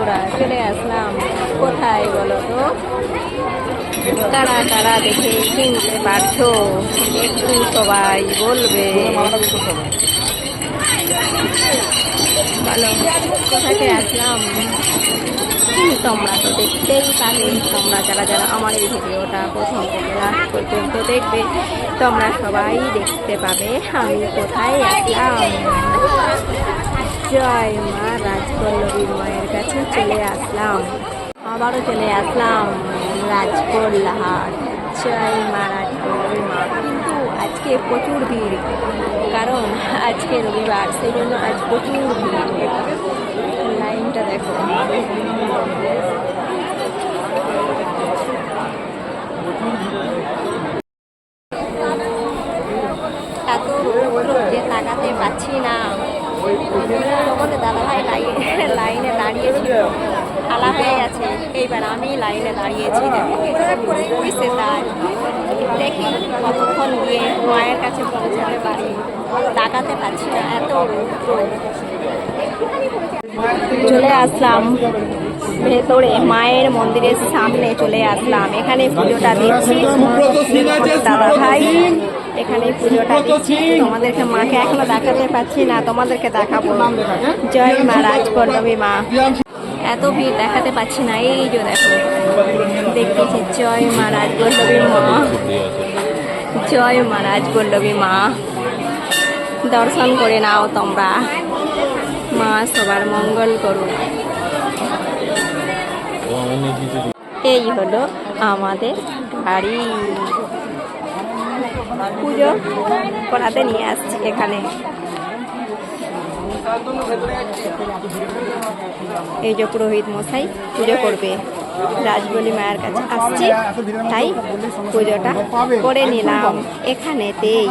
বন্ধুরা চলে আসলাম কোথায় বলো তো? কারা কারা দেখে চিনতে পারছো একটু সবাই বলবে। বলো কোথাকে আসলাম? তোমরা তো দেখতেই পাবে, তোমরা যারা যারা আমার এই ভিডিওটা প্রথম থেকে লাস্ট পর্যন্ত দেখবে তোমরা সবাই দেখতে পাবে আমি কোথায় আসলাম। জয় মা রাজপল্লবীর মায়ের কাছে চলে আসলাম, আবারও চলে আসলাম রাজপল্লাহাট। জয় মা রাজপল্লবীর মা। কিন্তু আজকে প্রচুর ভিড়, কারণ আজকে রবিবার, সেই জন্য আজ প্রচুর ভিড়। লাইনটা দেখো। এত রোদে তাকাতে পাচ্ছি না। তোমাদের দাদাভাই লাইনে দাঁড়িয়েছিল, খালা হয়ে গেছে, এইবার আমি লাইনে দাঁড়িয়েছি। দেখি কতক্ষণ গিয়ে মায়ের কাছে পৌঁছাতে পারি, তাকাতে পারছি না, এত রোদ। চলে আসলাম ভেতরে, মায়ের মন্দিরের সামনে চলে আসলাম। এখানে পুজোটা দিচ্ছি দাদা ভাই, এখানে পুজোটা দিচ্ছি। তোমাদেরকে মাকে এখনো দেখাতে পাচ্ছি না, তোমাদেরকে দেখাবো। জয় মা রাজপল্লবী মা। এত ভিড় দেখাতে পাচ্ছি না, এই যে দেখো দেখতেছি। জয় মা রাজপল্লবী মা, জয় মা রাজপল্লবী মা। দর্শন করে নাও তোমরা, মা সবার মঙ্গল করুন। এই হলো আমাদের বাড়ি, পুজো করাতে নিয়ে আসছি এখানে। এই যে পুরোহিত মশাই পুজো করবে, রাজবলি মায়ের কাছে আসছি, তাই পুজোটা করে নিলাম এখানেতেই।